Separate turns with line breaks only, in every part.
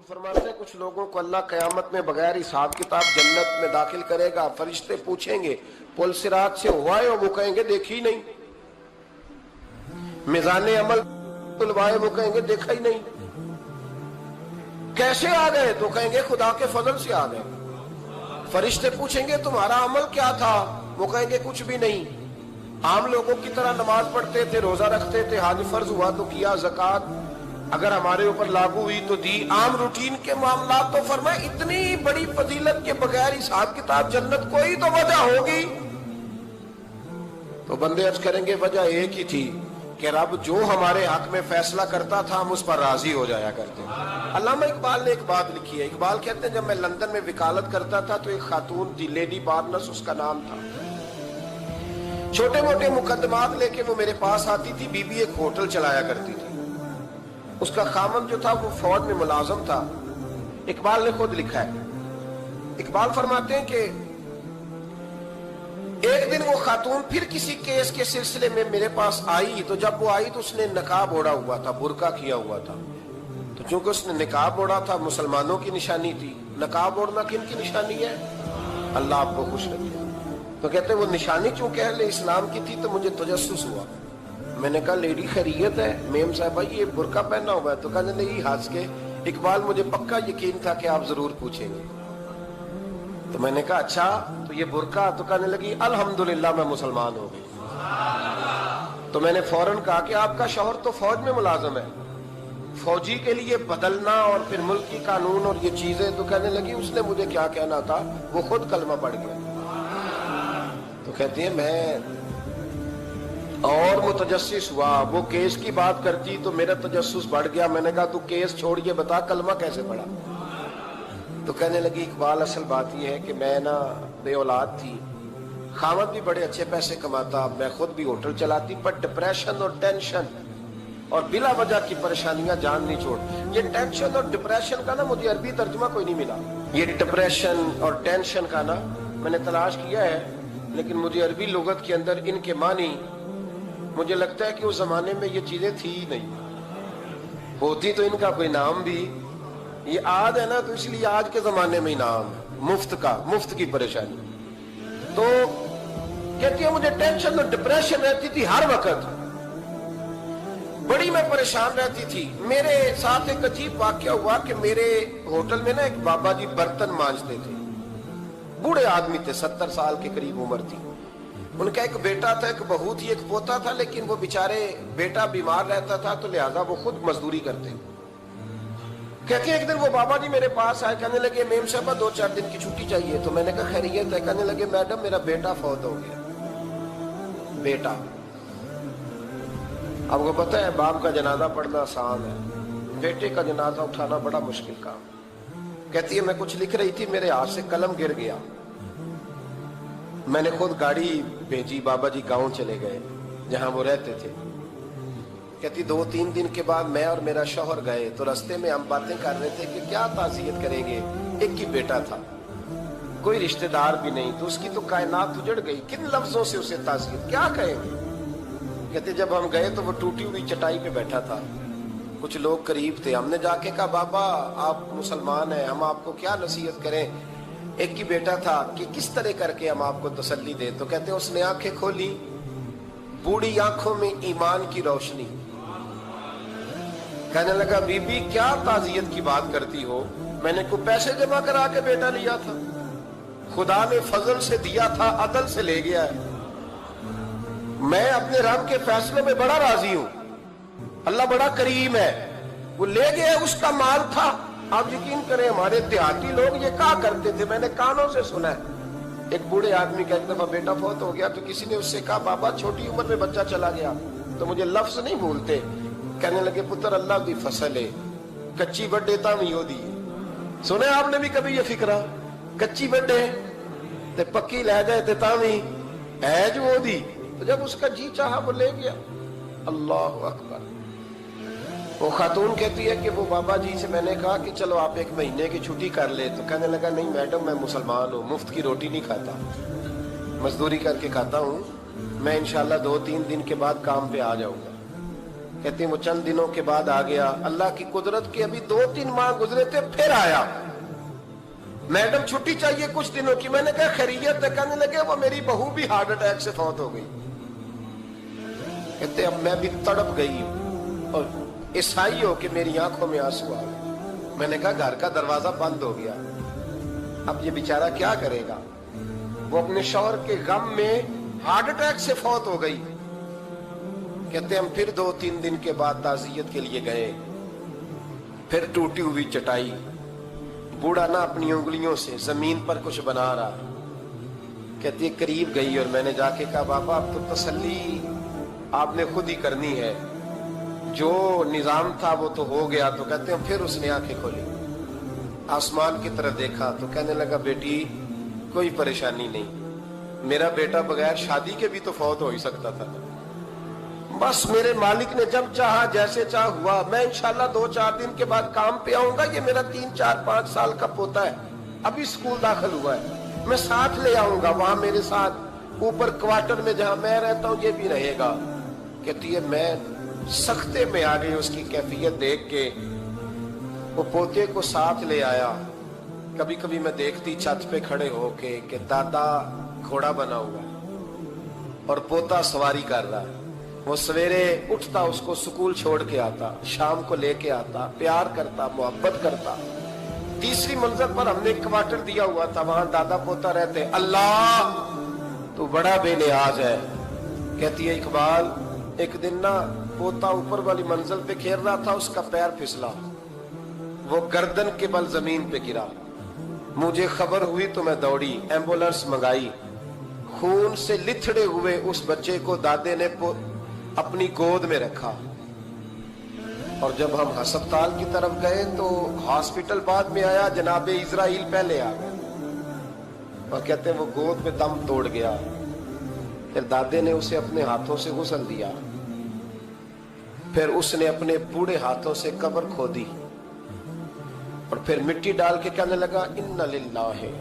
फरमाते हैं कुछ लोगों को अल्लाह क़यामत में बगैर हिसाब किताब जन्नत में दाखिल करेगा। फरिश्ते पूछेंगे पुल सिरात से हुआ है, वो कहेंगे देखी नहीं। मिजाने अमल तुलवाए, वो कहेंगे देखा ही नहीं। कैसे आ गए? तो कहेंगे खुदा के फजल से आ गए। फरिश्ते पूछेंगे तुम्हारा अमल क्या था? वो कहेंगे कुछ भी नहीं। आम लोगों की तरह नमाज पढ़ते थे, रोजा रखते थे, हज फर्ज हुआ तो किया, ज़कात अगर हमारे ऊपर लागू हुई तो दी, आम रूटीन के मामला। तो फरमाए इतनी बड़ी फजीलत के बगैर हिसाब किताब जन्नत, कोई तो वजह होगी। तो बंदे अर्ज करेंगे वजह एक ही थी कि रब जो हमारे हक में फैसला करता था हम उस पर राजी हो जाया करते। अल्लामा इकबाल ने एक बात लिखी है। इकबाल कहते हैं जब मैं लंदन में वकालत करता था तो एक खातून थी, लेडी बार्नस उसका नाम था। छोटे मोटे मुकदमात लेके वो मेरे पास आती थी। बीबी एक होटल चलाया करती थी। उसका खामन जो था वो फौज में मुलाजम था। इकबाल ने खुद लिखा है, इकबाल फरमाते हैं कि एक दिन वो खातून फिर किसी केस के सिलसिले में मेरे पास आई। तो जब वो आई तो उसने नकाब ओढ़ा हुआ था, बुर्का किया हुआ था। तो चूंकि उसने निकाब ओढ़ा था, मुसलमानों की निशानी थी। नकाब ओढ़ना किन की निशानी है? अल्लाह आपको खुश रखे। तो कहते वो निशानी चूंकि अहले इस्लाम की थी तो मुझे तजस्सुस हुआ। मैंने कहा लेडी खैरियत है मेम साहब, ये बुर्का पहना हुआ है? तो कहने लगी हंस के, इकबाल मुझे पक्का यकीन था कि आप जरूर पूछेंगे। तो मैंने कहा अच्छा तो ये बुर्का? तो कहने लगी अल्हम्दुलिल्लाह मैं मुसलमान हो गई। तो मैंने फौरन कहा कि आपका शौहर तो फौज में मुलाजम है, फौजी के लिए बदलना और फिर मुल्क की कानून और ये चीजें। तो कहने लगी उसने मुझे क्या कहना था, वो खुद कलमा पढ़ गया। तो कहती है मैं और मुतजस्सिस हुआ। वो केस की बात करती तो मेरा तजस्सुस बढ़ गया। मैंने कहा तू केस छोड़ के बता कलमा कैसे पढ़ा? तो कहने लगी इकबाल असल बात यह है कि मैं ना बे औलाद थी, खामद भी बड़े अच्छे पैसे कमाता, मैं खुद भी होटल चलाती, पर डिप्रेशन और टेंशन और बिला वजह की परेशानियां जान नहीं छोड़। ये टेंशन और डिप्रेशन का ना मुझे अरबी तर्जुमा कोई नहीं मिला। ये डिप्रेशन और टेंशन का ना मैंने तलाश किया है, लेकिन मुझे अरबी लुगत के अंदर इनके मानी मुझे लगता है कि उस जमाने में ये चीजें थी ही नहीं। होती तो इनका कोई नाम भी, ये आज है ना तो इसलिए आज के जमाने में ही नाम मुफ्त का, मुफ्त की परेशानी। तो कहती है मुझे टेंशन और डिप्रेशन रहती थी हर वक्त, बड़ी मैं परेशान रहती थी। मेरे साथ एक अजीब वाकया हुआ कि मेरे होटल में ना एक बाबा जी बर्तन मांजते थे, बूढ़े आदमी थे, 70 साल के करीब उम्र थी। उनका एक बेटा था, एक बहू थी, एक पोता था, लेकिन वो बेचारे बेटा बीमार रहता था तो लिहाजा वो खुद मजदूरी करते। कहते एक दिन वो बाबा जी मेरे पास आए, कहने लगे मेम साहबा 2-4 दिन की छुट्टी चाहिए। तो मैंने कहा खैरियत है? कहने लगे मैडम मेरा बेटा फौत हो गया। बेटा, आपको पता है बाप का जनाजा पढ़ना आसान है, बेटे का जनाजा उठाना बड़ा मुश्किल काम। कहती है मैं कुछ लिख रही थी, मेरे हाथ से कलम गिर गया। मैंने खुद गाड़ी भेजी, बाबा जी गांव चले गए जहां वो रहते थे। कहती 2-3 दिन के बाद मैं और मेरा शौहर गए तो रास्ते में हम बातें कर रहे थे कि क्या ताज़ियत करेंगे। एक ही बेटा था, कोई रिश्तेदार भी नहीं, तो उसकी तो कायनात उजड़ गई। किन लफ्जों से उसे ताज़ियत क्या कहेंगे? कहते जब हम गए तो वो टूटी हुई चटाई पे बैठा था, कुछ लोग करीब थे। हमने जाके कहा बाबा आप मुसलमान हैं, हम आपको क्या नसीहत करें? एक ही बेटा था कि किस तरह करके हम आपको तसल्ली दे? तो कहते उसने आंखें खोली, बूढ़ी आंखों में ईमान की रोशनी। कहने लगा बीबी क्या ताजियत की बात करती हो? मैंने को पैसे जमा करा के बेटा लिया था, खुदा ने फजल से दिया था, अदल से ले गया है। मैं अपने रब के फैसले में बड़ा राजी हूं, अल्लाह बड़ा करीम है। वो ले गया, उसका माल था। आप यकीन करें हमारे देहाती लोग ये क्या करते थे, मैंने कानों से सुना है। एक बूढ़े आदमी का एक दफा बेटा फौत हो गया तो किसी ने उससे कहा बाबा छोटी उम्र में बच्चा चला गया तो मुझे लफ्ज नहीं भूलते। कहने लगे पुत्र अल्लाह की फसल है, कच्ची बड्डे तावी ओदी। सुने आपने भी कभी ये फिक्रा, कच्ची बड्डे ते पक्की लै जाए ते तावी है जो ओदी। तो जब उसका जी चाहा वो ले गया। अल्लाह अकबर। वो खातून कहती है कि वो बाबा जी से मैंने कहा कि चलो आप 1 महीने की छुट्टी कर ले। तो कहने लगा नहीं मैडम मैं मुसलमान हूँ, मुफ्त की रोटी नहीं खाता, मजदूरी करके खाता हूँ, मैं इंशाल्लाह 2-3 दिन के बाद काम पे आ जाऊंगा। कहते हैं वो चंद दिनों के बाद आ गया। अल्लाह की कुदरत के अभी 2-3 माह गुजरे थे, फिर आया। मैडम छुट्टी चाहिए कुछ दिनों की। मैंने कहा खैरियत है? कहने लगे वो मेरी बहू भी हार्ट अटैक से फौत हो गई। कहते अब मैं भी तड़प गई और ईसाई हो कि मेरी आंखों में आंसू आ गए। मैंने कहा घर का दरवाजा बंद हो गया, अब ये बेचारा क्या करेगा। वो अपने शौहर के गम में हार्ट अटैक से फौत हो गई। कहते हम फिर 2-3 दिन के बाद ताज़ियत के लिए गए। फिर टूटी हुई चटाई, बूढ़ा ना अपनी उंगलियों से जमीन पर कुछ बना रहा। कहती करीब गई और मैंने जाके कहा बाबा अब तो तसल्ली आपने खुद ही करनी है, जो निजाम था वो तो हो गया। तो कहते हैं फिर उसने आंखें खोली, आसमान की तरफ देखा तो कहने लगा बेटी कोई परेशानी नहीं, मेरा बेटा बगैर शादी के भी तो फौत हो ही सकता था। बस मेरे मालिक ने जब चाहा जैसे चाह हुआ। मैं इंशाल्लाह 2-4 दिन के बाद काम पे आऊंगा। ये मेरा 3-4-5 साल का पोता है, अभी स्कूल दाखिल हुआ है, मैं साथ ले आऊंगा। वहां मेरे साथ ऊपर क्वार्टर में जहां मैं रहता हूं ये भी रहेगा। कहती है मैं सख्ते में आ गई उसकी कैफियत देख के। वो पोते को साथ ले आया। कभी कभी मैं देखती छत पे खड़े होके कि दादा घोड़ा बना हुआ है और पोता सवारी कर रहा है। वो सवेरे उठता, उसको स्कूल छोड़ के आता, शाम को लेके आता, प्यार करता, मोहब्बत करता। तीसरी मंजिल पर हमने क्वार्टर दिया हुआ था, वहां दादा पोता रहते। अल्लाह तू बड़ा बेनियाज है। कहती है इकबाल एक दिन ना पोता ऊपर वाली मंजिल पे खेल रहा था, उसका पैर फिसला, वो गर्दन के बल जमीन पे गिरा। मुझे खबर हुई तो मैं दौड़ी, एम्बुलेंस मंगाई। खून से लिथड़े हुए उस बच्चे को दादे ने अपनी गोद में रखा। और जब हम अस्पताल की तरफ गए तो हॉस्पिटल बाद में आया, जनाबे इजराइल पहले आ गए और कहते हैं वो गोद में दम तोड़ गया। फिर दादे ने उसे अपने हाथों से गुस्ल दिया। फिर उसने अपने बूढ़े हाथों से कब्र खोदी और फिर मिट्टी डाल के कहने लगा इन्ना लिल्लाहि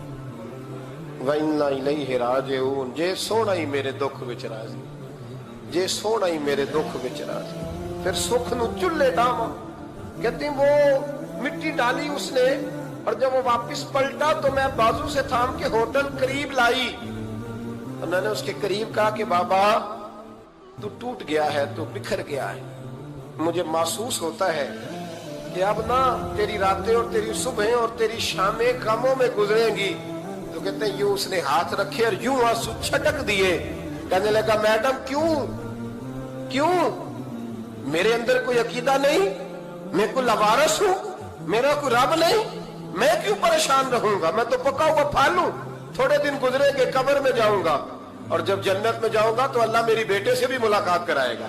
व इन्ना इलैहि राजिऊन। जे सोना ही मेरे दुख विच राजी, जे सोना ही मेरे दुख विच राजी। फिर सुख नु चुल्ले डावा। कहती वो मिट्टी डाली उसने और जब वो वापस पलटा तो मैं बाजू से थाम के होटल करीब लाई। तो मैंने उसके करीब कहा कि बाबा तू टूट गया है, तू बिखर गया है। मुझे महसूस होता है कि अब ना तेरी रातें और तेरी सुबह और तेरी शामें गमों में गुजरेंगी। तो कहते हैं यूं उसने हाथ रखे और यूं आंसू छटक दिए। कहने लगा मैडम क्यों क्यों, मेरे अंदर कोई अकीदा नहीं, मैं कोई लवारस हूं, मेरा कोई रब नहीं, मैं क्यों परेशान रहूंगा। मैं तो पका हुआ फल हूं, थोड़े दिन गुजरेंगे कब्र में जाऊंगा और जब जन्नत में जाऊंगा तो अल्लाह मेरी बेटे से भी मुलाकात कराएगा,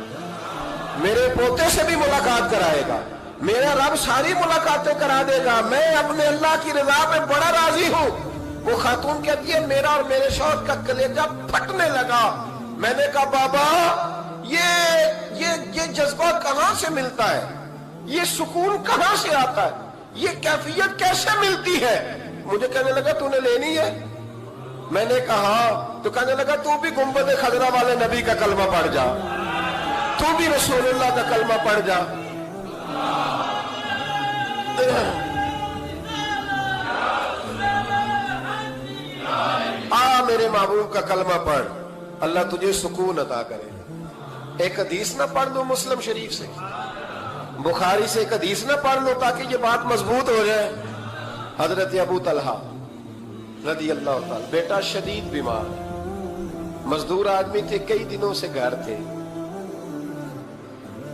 मेरे पोते से भी मुलाकात कराएगा, मेरा रब सारी मुलाकातें करा देगा। मैं अपने अल्लाह की रजा पे बड़ा राजी हूं। वो खातून कहती है मेरा और मेरे शौहर का कलेजा फटने लगा। मैंने कहा बाबा ये जज्बा कहां से मिलता है, ये सुकून कहां से आता है, ये कैफियत कैसे मिलती है। मुझे कहने लगा तूने लेनी है। मैंने कहा तो कहने लगा तू भी गुंबद खजरा वाले नबी का कलमा पढ़ जा, तू भी रसूलुल्लाह का कलमा पढ़ जा। मेरे महबूब का कलमा पढ़, अल्लाह तुझे सुकून अता करे। एक हदीस ना पढ़ लो मुस्लिम शरीफ से, बुखारी से एक हदीस ना पढ़ लो ताकि ये बात मजबूत हो जाए। हजरत अबू तलहा रदी अल्लाह ताला, बेटा शदीद बीमार, मजदूर आदमी थे, कई दिनों से घर थे।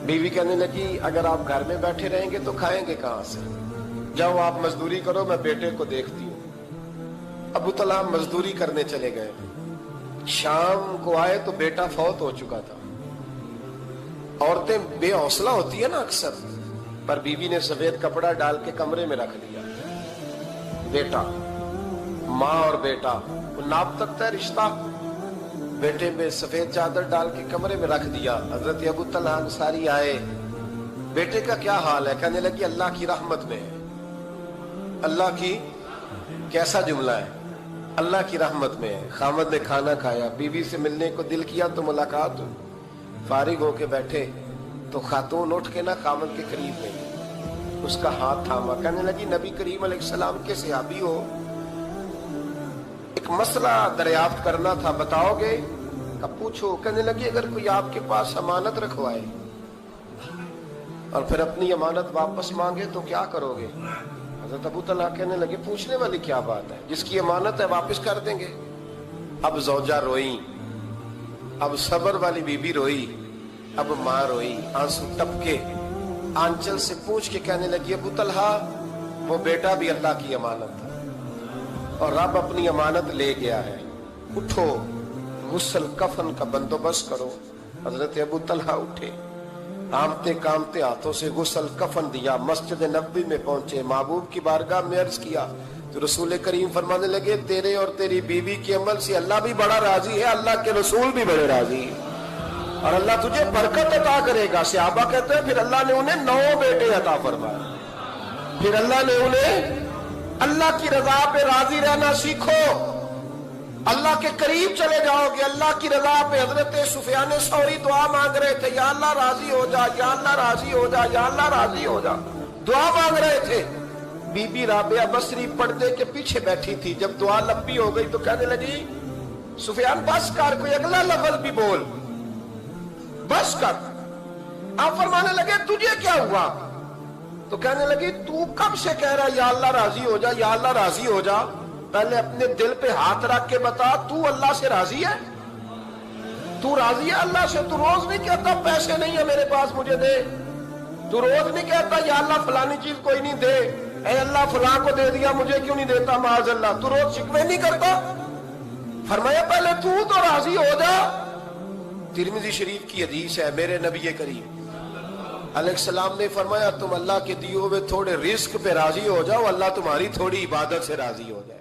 बीवी कहने लगी अगर आप घर में बैठे रहेंगे तो खाएंगे कहां से, जाओ आप मजदूरी करो, मैं बेटे को देखती हूँ। अबू तलहा मजदूरी करने चले गए। शाम को आए तो बेटा फौत हो चुका था। औरतें बेहौसला होती है ना अक्सर, पर बीवी ने सफेद कपड़ा डाल के कमरे में रख दिया। बेटा, माँ और बेटा वो नाप तक है रिश्ता। बेटे में सफेद चादर डाल के कमरे में रख दिया। हजरत अबू तलहा अंसारी आए, बेटे का क्या हाल है। कहने लगी अल्लाह की रहमत में है। अल्लाह की कैसा जुमला है, अल्लाह की रहमत में है। खामद ने खाना खाया, बीवी से मिलने को दिल किया तो मुलाकात हुई। फारिग होके बैठे, تو خاتون اٹھ کے نا خامد کے قریب گئی, اس کا ہاتھ تھاما, کہنے لگی نبی کریم علیہ السلام کے صحابی ہو, ایک مسئلہ دریافت کرنا تھا, بتاؤ گے؟ کب پوچھو. کہنے لگی اگر کوئی آپ کے پاس امانت رکھوائے اور پھر اپنی امانت واپس مانگے تو کیا کرو گے؟ حضرت ابو طلحہ کہنے لگے پوچھنے والی کیا بات ہے, جس کی امانت ہے واپس کر دیں گے. اب زوجہ روئی, اب صبر والی بی بی روئی, اب ماں روئی, آنسو ٹپکے, آنچل سے پوچھ کے کہنے لگی ابو طلحہ وہ بیٹا بھی اللہ کی امانت تھا اور رب اپنی امانت لے گیا ہے, اٹھو غسل کفن کا بندوبست کرو. حضرت ابو طلحہ اٹھے, کامتے کامتے ہاتھوں سے غسل کفن دیا, مسجد نبوی میں پہنچے, محبوب کی بارگاہ میں عرض کیا تو رسول کریم فرمانے لگے تیرے اور تیری بیوی کے عمل سے اللہ بھی بڑا راضی ہے, اللہ کے رسول بھی بڑے راضی ہیں اور اللہ تجھے برکت عطا کرے گا. صحابہ کہتے ہیں پھر اللہ نے انہیں 9 بیٹے عطا فرمائے. پھر اللہ نے انہیں اللہ کی رضا پہ راضی رہنا سیکھو, اللہ کے قریب چلے جاؤ گے, اللہ کی رضا پہ. حضرت سفیان ثوری دعا مانگ رہے تھے, یا اللہ راضی ہو جا, یا اللہ راضی ہو جا, یا اللہ راضی ہو جا, دعا مانگ رہے تھے. بی بی رابعہ بصری پردے کے پیچھے بیٹھی تھی, جب دعا لمبی ہو گئی تو کہنے لگی سفیان بس کر, کوئی اگلا لفظ بھی بول, بس کر. آپ فرمانے لگے تجھے کیا ہوا؟ تو کہنے لگی تو کب سے کہہ رہا یا اللہ راضی ہو جا, یا اللہ راضی ہو جا, پہلے اپنے دل پہ ہاتھ رکھ کے بتا تو اللہ سے راضی ہے؟ تو راضی ہے اللہ سے؟ تو روز نہیں کہتا پیسے نہیں ہے میرے پاس مجھے دے, تو روز نہیں کہتا یا اللہ فلانی چیز کوئی نہیں دے, اے اللہ فلاں کو دے دیا مجھے کیوں نہیں دیتا معاذ اللہ, تو روز شکوے نہیں کرتا؟ فرمایا پہلے تو راضی ہو جا. ترمذی شریف کی حدیث ہے, میرے نبی کریم علیہ السلام نے فرمایا تم اللہ کے دیے ہوئے تھوڑے رزق پہ راضی ہو جاؤ, اللہ تمہاری تھوڑی عبادت سے راضی ہو جائے.